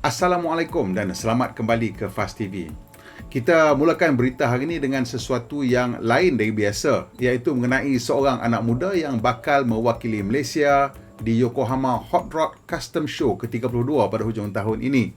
Assalamualaikum dan selamat kembali ke Fast TV. Kita mulakan berita hari ini dengan sesuatu yang lain dari biasa, iaitu mengenai seorang anak muda yang bakal mewakili Malaysia di Yokohama Hot Rod Custom Show ke-32 pada hujung tahun ini.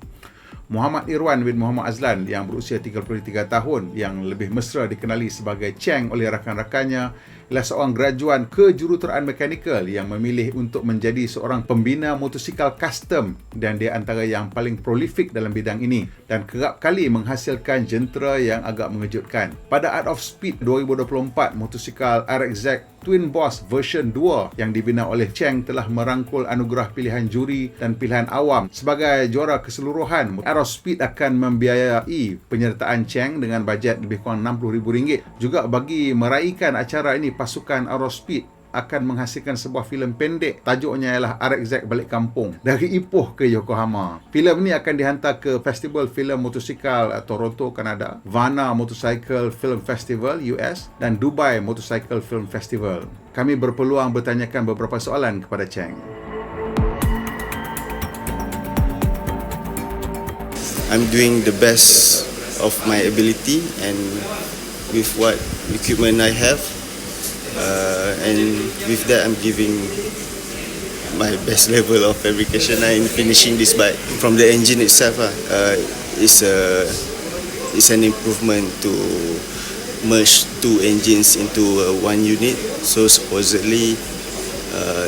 Muhammad Irwan bin Muhammad Azlan yang berusia 33 tahun, yang lebih mesra dikenali sebagai Cheng oleh rakan-rakannya, ialah seorang graduan kejuruteraan mekanikal yang memilih untuk menjadi seorang pembina motosikal custom, dan dia antara yang paling prolific dalam bidang ini dan kerap kali menghasilkan jentera yang agak mengejutkan. Pada Art of Speed 2024, motosikal RXZ Twin Boss version 2 yang dibina oleh Cheng telah merangkul anugerah pilihan juri dan pilihan awam sebagai juara keseluruhan. Art of Speed akan membiayai penyertaan Cheng dengan bajet lebih kurang RM60,000. Juga bagi meraihkan acara ini, pasukan Art of Speed akan menghasilkan sebuah filem pendek, tajuknya ialah RXZ Balik Kampung, dari Ipoh ke Yokohama. Filem ini akan dihantar ke Festival Filem Motosikal Toronto, Kanada, Varna Motorcycle Film Festival US dan Dubai Motorcycle Film Festival. Kami berpeluang bertanyakan beberapa soalan kepada Cheng. I'm doing the best of my ability and with what equipment I have. And with that, I'm giving my best level of fabrication in finishing this bike. From the engine itself, it's an improvement to merge two engines into one unit. So supposedly,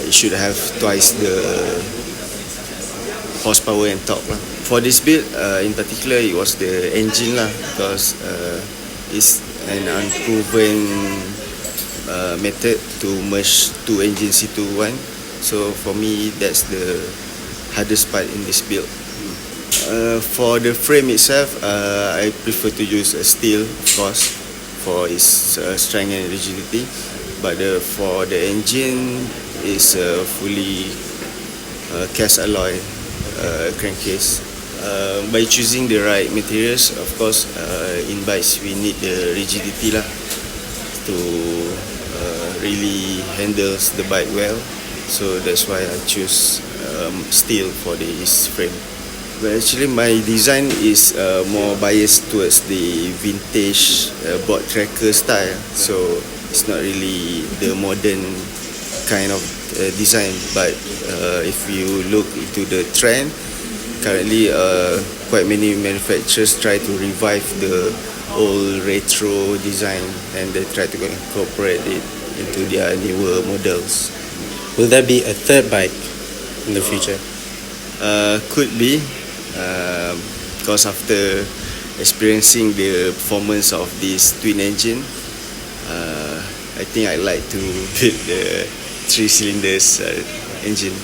it should have twice the horsepower and torque. For this build, in particular, it was the engine because it's an unproven method to merge two engines into one. So for me, that's the hardest part in this build. For the frame itself, I prefer to use a steel, of course, for its strength and rigidity. But for the engine, it's a fully cast alloy crankcase. By choosing the right materials, of course, in bikes we need the rigidity to really handles the bike well. So that's why I choose steel for this frame. But actually my design is more biased towards the vintage board tracker style. So it's not really the modern kind of design. But if you look into the trend, currently quite many manufacturers try to revive the old retro design and they try to incorporate it into their newer models. Will there be a third bike in the future? Could be, because after experiencing the performance of this twin engine, I think I'd like to build the 3 cylinders engine.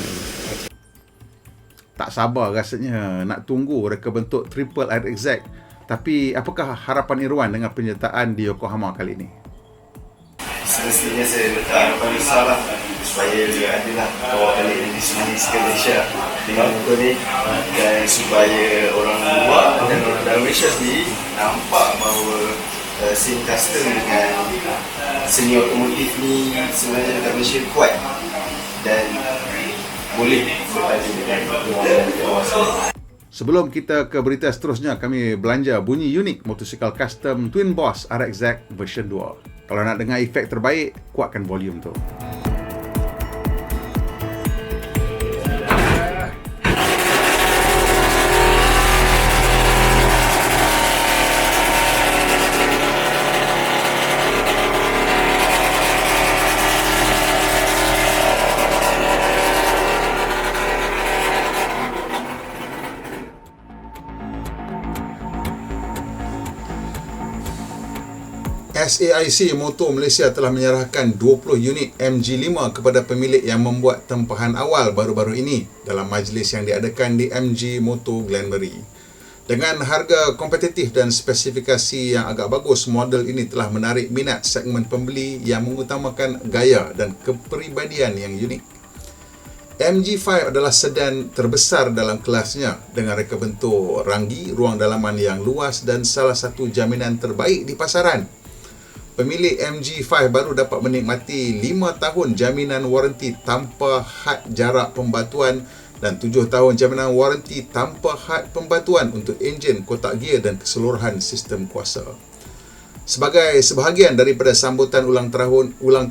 Tak sabar rasanya nak tunggu mereka bentuk triple RXZ. Tapi apakah harapan Irwan dengan penyertaan di Yokohama kali ini? Semestinya saya letak harapan besar supaya dia adalah bawa balik di sini ke Malaysia dengan motor ni, dan supaya orang luar dan orang dalam Malaysia sendiri nampak bahawa scene custom dengan seni otomotif ni sebenarnya dekat Malaysia kuat dan boleh bertanding dengan orang luar. Sebelum kita ke berita seterusnya, kami belanja bunyi unik motosikal custom Twin Boss RXZ version 2. Kalau nak dengar efek terbaik, kuatkan volume tu. SAIC Motor Malaysia telah menyerahkan 20 unit MG5 kepada pemilik yang membuat tempahan awal baru-baru ini dalam majlis yang diadakan di MG Motor Glenmarie. Dengan harga kompetitif dan spesifikasi yang agak bagus, model ini telah menarik minat segmen pembeli yang mengutamakan gaya dan kepribadian yang unik. MG5 adalah sedan terbesar dalam kelasnya dengan reka bentuk ranggi, ruang dalaman yang luas dan salah satu jaminan terbaik di pasaran. Pemilik MG5 baru dapat menikmati 5 tahun jaminan waranti tanpa had jarak pembatuan dan 7 tahun jaminan waranti tanpa had pembantuan untuk enjin, kotak gear dan keseluruhan sistem kuasa. Sebagai sebahagian daripada sambutan ulang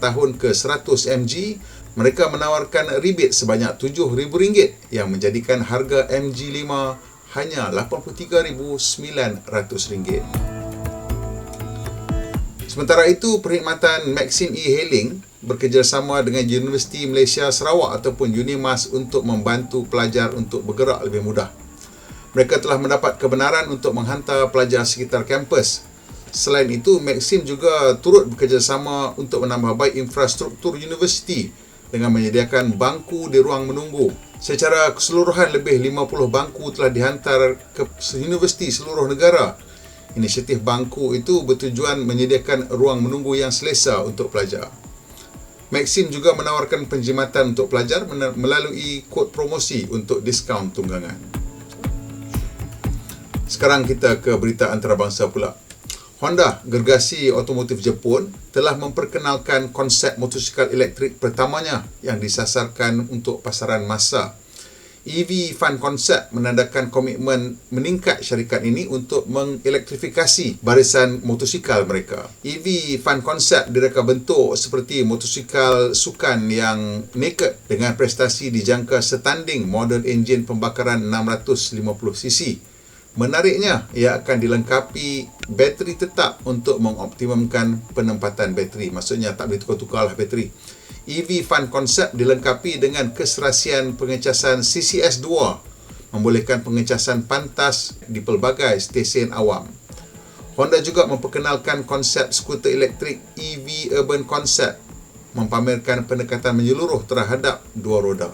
tahun ke-100 MG, mereka menawarkan rebate sebanyak RM7,000 yang menjadikan harga MG5 hanya RM83,900. Sementara itu, perkhidmatan Maxim E-Hailing bekerjasama dengan Universiti Malaysia Sarawak ataupun UNIMAS untuk membantu pelajar untuk bergerak lebih mudah. Mereka telah mendapat kebenaran untuk menghantar pelajar sekitar kampus. Selain itu, Maxim juga turut bekerjasama untuk menambah baik infrastruktur universiti dengan menyediakan bangku di ruang menunggu. Secara keseluruhan, lebih 50 bangku telah dihantar ke universiti seluruh negara. Inisiatif bangku itu bertujuan menyediakan ruang menunggu yang selesa untuk pelajar. Maxim juga menawarkan penjimatan untuk pelajar melalui kod promosi untuk diskaun tunggangan. Sekarang kita ke berita antarabangsa pula. Honda, gergasi otomotif Jepun, telah memperkenalkan konsep motosikal elektrik pertamanya yang disasarkan untuk pasaran massa. EV Fun Concept menandakan komitmen meningkat syarikat ini untuk mengelektrifikasi barisan motosikal mereka. EV Fun Concept direka bentuk seperti motosikal sukan yang naked dengan prestasi dijangka setanding model enjin pembakaran 650cc. Menariknya, ia akan dilengkapi bateri tetap untuk mengoptimumkan penempatan bateri. Maksudnya tak boleh tukar-tukarlah bateri. EV Fun Concept dilengkapi dengan keserasian pengecasan CCS2, membolehkan pengecasan pantas di pelbagai stesen awam. Honda juga memperkenalkan konsep skuter elektrik EV Urban Concept, mempamerkan pendekatan menyeluruh terhadap dua roda.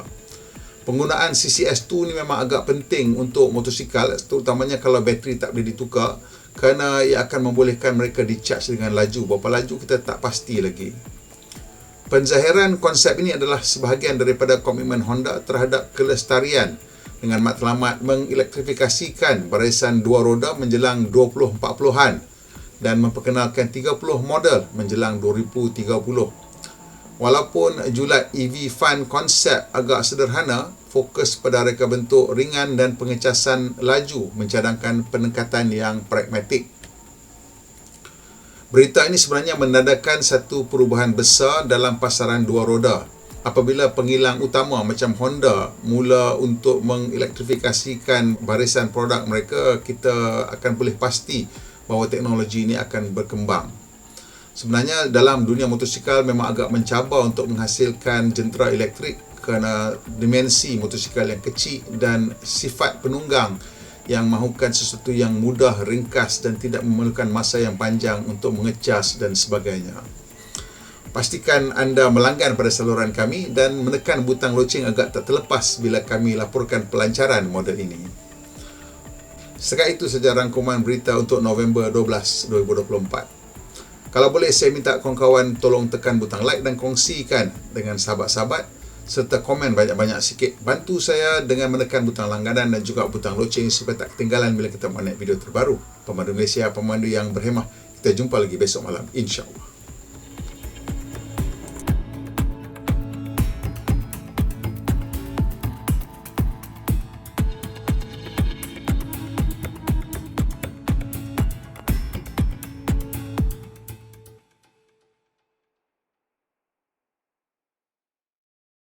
Penggunaan CCS2 ni memang agak penting untuk motosikal, terutamanya kalau bateri tak boleh ditukar, kerana ia akan membolehkan mereka di-charge dengan laju. Berapa laju kita tak pasti lagi. Penzahiran konsep ini adalah sebahagian daripada komitmen Honda terhadap kelestarian dengan matlamat mengelektrifikasikan barisan dua roda menjelang 2040-an dan memperkenalkan 30 model menjelang 2030. Walaupun julat EV Fun Concept agak sederhana, fokus pada reka bentuk ringan dan pengecasan laju mencadangkan pendekatan yang pragmatik. Berita ini sebenarnya menandakan satu perubahan besar dalam pasaran dua roda. Apabila pengilang utama macam Honda mula untuk mengelektrifikasikan barisan produk mereka, kita akan boleh pasti bahawa teknologi ini akan berkembang. Sebenarnya dalam dunia motosikal memang agak mencabar untuk menghasilkan jentera elektrik kerana dimensi motosikal yang kecil dan sifat penunggang yang mahukan sesuatu yang mudah, ringkas dan tidak memerlukan masa yang panjang untuk mengecas dan sebagainya. Pastikan anda melanggan pada saluran kami dan menekan butang loceng agak tak terlepas bila kami laporkan pelancaran model ini. Setakat itu saja rangkuman berita untuk November 12, 2024. Kalau boleh, saya minta kawan-kawan tolong tekan butang like dan kongsikan dengan sahabat-sahabat serta komen banyak-banyak sikit. Bantu saya dengan menekan butang langganan dan juga butang loceng supaya tak ketinggalan bila kita buat video terbaru. Pemandu Malaysia, pemandu yang berhemah. Kita jumpa lagi besok malam, insya-Allah.